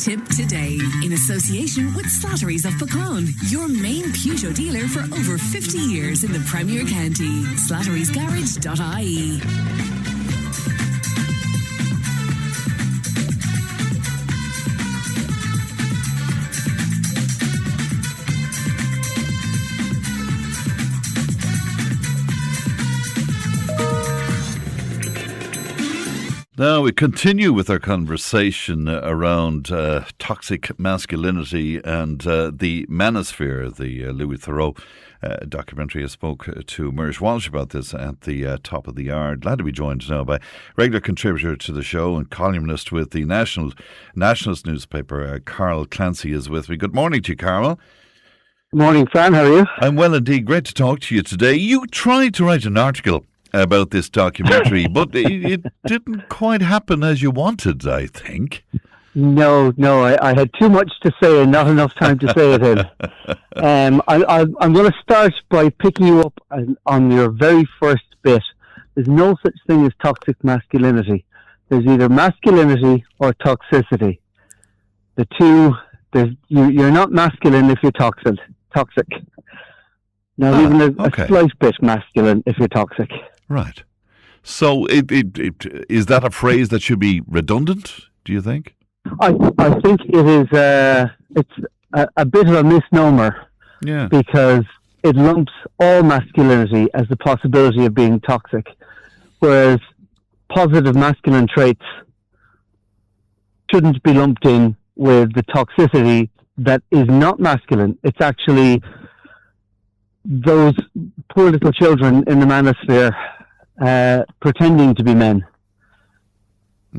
Tipp today in association with Slattery's of Pecan, your main Peugeot dealer for over 50 years in the Premier County. Slattery'sGarage.ie. Now we continue with our conversation around toxic masculinity and the manosphere. The Louis Theroux documentary. I spoke to Murish Walsh about this at the top of the hour. Glad to be joined now by regular contributor to the show and columnist with the Nationalist newspaper, Carl Clancy is with me. Good morning to you, Carl. Good morning, Fran. How are you? I'm well indeed. Great to talk to you today. You tried to write an article about this documentary, but it didn't quite happen as you wanted, I think. No, I had too much to say and not enough time to say it in. I'm going to start by picking you up on your very first bit. There's no such thing as toxic masculinity. There's either masculinity or toxicity. The two, you're not masculine if you're toxic. Now, even a slight bit masculine if you're toxic. Right. So is that a phrase that should be redundant, do you think? I think it is it's a bit of a misnomer. Yeah. Because it lumps all masculinity as the possibility of being toxic, whereas positive masculine traits shouldn't be lumped in with the toxicity that is not masculine. It's actually those poor little children in the manosphere pretending to be men.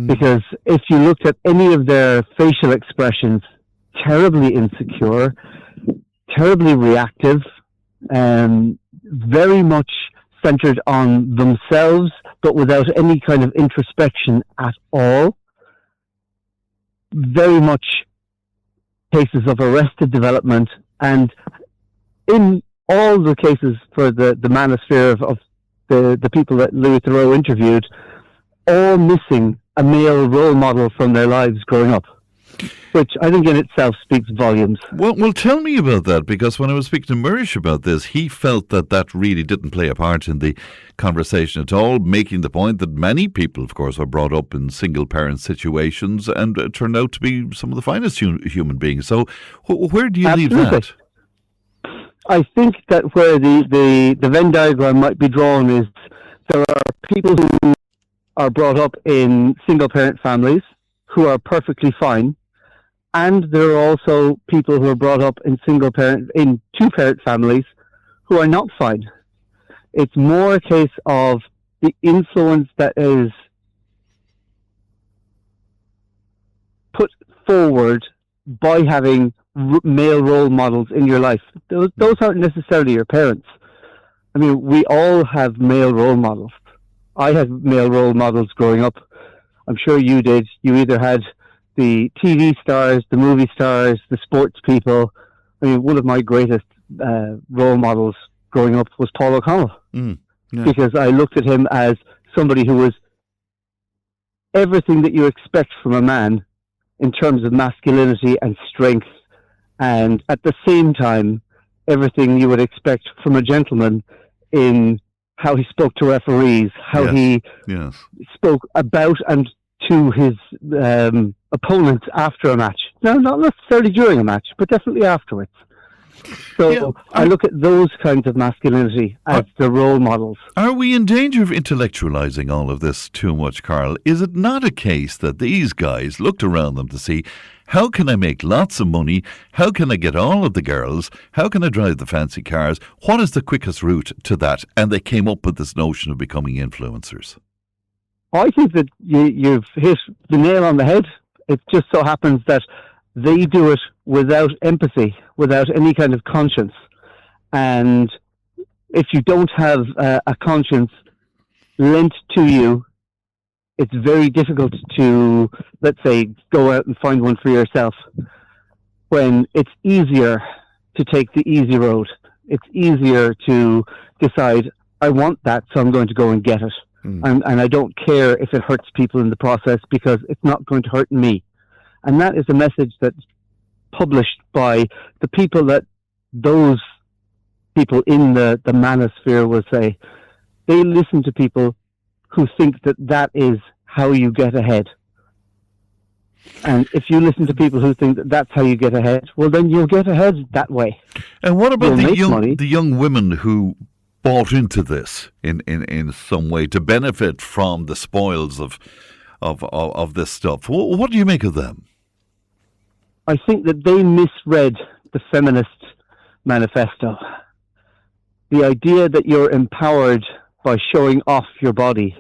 Because if you looked at any of their facial expressions, terribly insecure, terribly reactive, very much centered on themselves, but without any kind of introspection at all. Very much cases of arrested development, and in all the cases for the manosphere of the people that Louis Theroux interviewed, all missing a male role model from their lives growing up, which I think in itself speaks volumes. Well, tell me about that, because when I was speaking to Murish about this, he felt that really didn't play a part in the conversation at all, making the point that many people, of course, are brought up in single-parent situations and turn out to be some of the finest human beings. So where do you leave that? I think that where the Venn diagram might be drawn is there are people who are brought up in single-parent families who are perfectly fine, and there are also people who are brought up in two-parent families who are not fine. It's more a case of the influence that is put forward by having male role models in your life. Those aren't necessarily your parents. I mean, we all have male role models. I had male role models growing up. I'm sure you did. You either had the TV stars, the movie stars, the sports people. I mean, one of my greatest role models growing up was Paul O'Connell. Because I looked at him as somebody who was everything that you expect from a man in terms of masculinity and strength, and at the same time, everything you would expect from a gentleman in how he spoke to referees, how he spoke about and to his opponents after a match. No, not necessarily during a match, but definitely afterwards. So I look at those kinds of masculinity as the role models. Are we in danger of intellectualizing all of this too much, Carl? Is it not a case that these guys looked around them to see, how can I make lots of money? How can I get all of the girls? How can I drive the fancy cars? What is the quickest route to that? And they came up with this notion of becoming influencers. I think that you've hit the nail on the head. It just so happens that they do it without empathy, without any kind of conscience. And if you don't have a conscience lent to you, it's very difficult to, let's say, go out and find one for yourself, when it's easier to take the easy road. It's easier to decide, I want that, so I'm going to go and get it. And I don't care if it hurts people in the process, because it's not going to hurt me. And that is a message that's published by the people that those people in the manosphere will say. They listen to people who think that that is how you get ahead. And if you listen to people who think that that's how you get ahead, well, then you'll get ahead that way. And what about the young women who bought into this in some way to benefit from the spoils of this stuff? What do you make of them? I think that they misread the feminist manifesto. The idea that you're empowered by showing off your body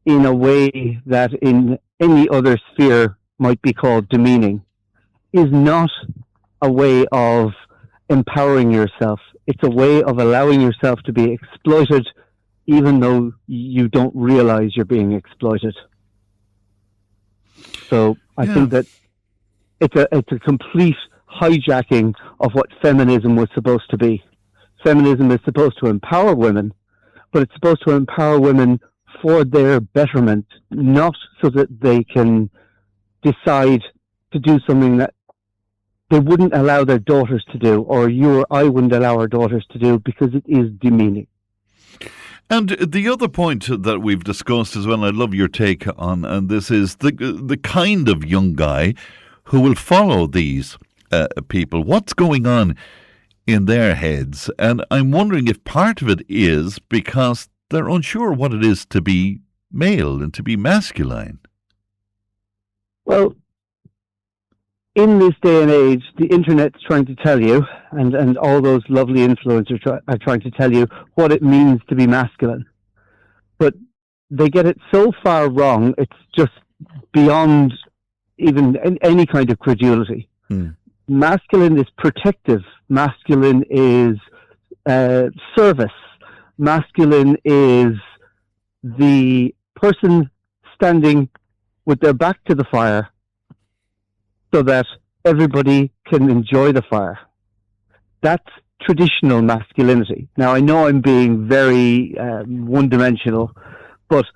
in a way that in any other sphere might be called demeaning is not a way of empowering yourself. It's a way of allowing yourself to be exploited even though you don't realize you're being exploited. So I think that it's a complete hijacking of what feminism was supposed to be. Feminism is supposed to empower women, but it's supposed to empower women for their betterment, not so that they can decide to do something that they wouldn't allow their daughters to do, or you or I wouldn't allow our daughters to do, because it is demeaning. And the other point that we've discussed as well, and I love your take on, and this is the kind of young guy who will follow these people. What's going on in their heads? And I'm wondering if part of it is because they're unsure what it is to be male and to be masculine. Well, in this day and age, the internet's trying to tell you, and all those lovely influencers are trying to tell you what it means to be masculine. But they get it so far wrong, it's just beyond even any kind of credulity. Masculine is protective. Masculine is service. Masculine is the person standing with their back to the fire so that everybody can enjoy the fire. That's traditional masculinity. Now, I know I'm being very one-dimensional, but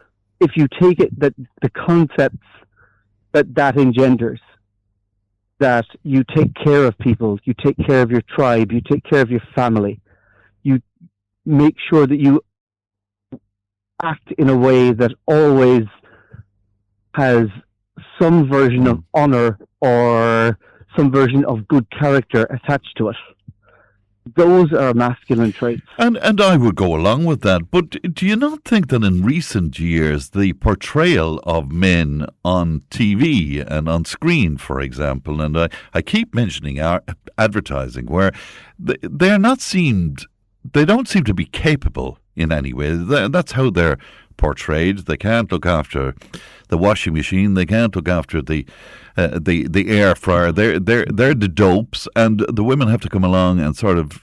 if you take it that the concepts that engenders, that you take care of people, you take care of your tribe, you take care of your family, you make sure that you act in a way that always has some version of honor or some version of good character attached to it. Those are masculine traits. And I would go along with that. But do you not think that in recent years, the portrayal of men on TV and on screen, for example, and I keep mentioning our advertising, where they don't seem to be capable in any way. That's how they're portrayed. They can't look after the washing machine. They can't look after the air fryer. They're the dopes, and the women have to come along and sort of,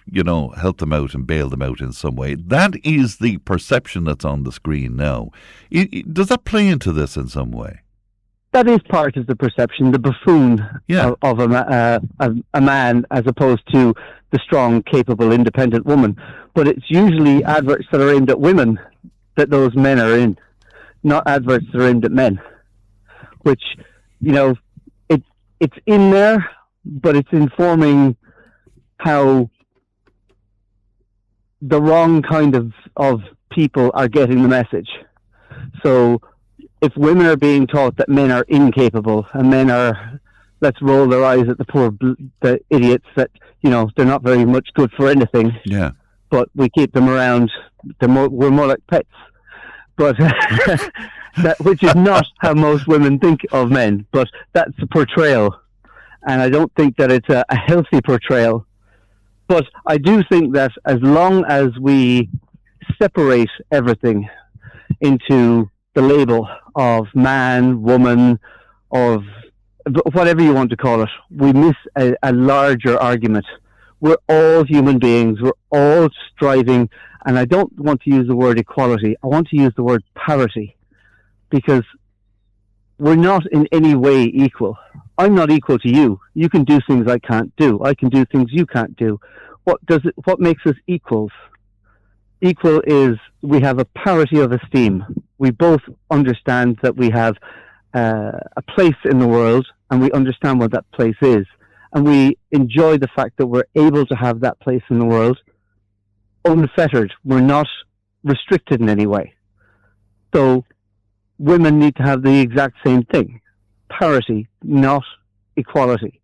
help them out and bail them out in some way. That is the perception that's on the screen now. Does that play into this in some way? That is part of the perception, the buffoon of a man, as opposed to the strong, capable, independent woman. But it's usually adverts that are aimed at women that those men are in, not adverts that are aimed at men. Which, it's in there, but it's informing how the wrong kind of people are getting the message. So if women are being taught that men are incapable and men are, let's roll their eyes at the idiots that, they're not very much good for anything. Yeah. But we keep them around. We're more like pets. But which is not how most women think of men. But that's a portrayal. And I don't think that it's a healthy portrayal. But I do think that as long as we separate everything into the label of man, woman, of whatever you want to call it, we miss a larger argument. We're all human beings. We're all striving. And I don't want to use the word equality. I want to use the word parity, because we're not in any way equal. I'm not equal to you. You can do things I can't do. I can do things you can't do. What makes us equals? Equal is we have a parity of esteem. We both understand that we have a place in the world, and we understand what that place is. And we enjoy the fact that we're able to have that place in the world unfettered. We're not restricted in any way. So women need to have the exact same thing. Parity, not equality.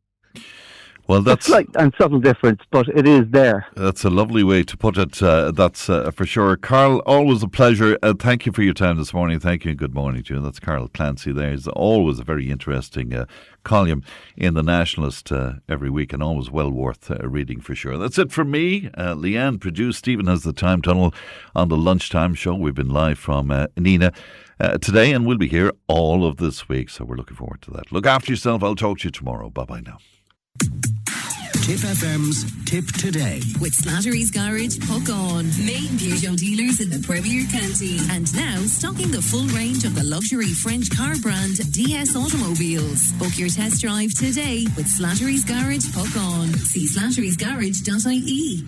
Well, that's a slight and subtle difference, but it is there. That's a lovely way to put it. That's for sure. Carl, always a pleasure. Thank you for your time this morning. Thank you and good morning to you. That's Carl Clancy there. It's always a very interesting column in The Nationalist every week, and always well worth reading for sure. That's it from me. Leanne produced. Stephen has the time tunnel on the lunchtime show. We've been live from Nina today, and we'll be here all of this week, so we're looking forward to that. Look after yourself. I'll talk to you tomorrow. Bye-bye now. Tipp FM's Tip Today. With Slattery's Garage, Puck On. Main Peugeot dealers in the Premier County. And now stocking the full range of the luxury French car brand DS Automobiles. Book your test drive today with Slattery's Garage, Puck On. See slatterysgarage.ie.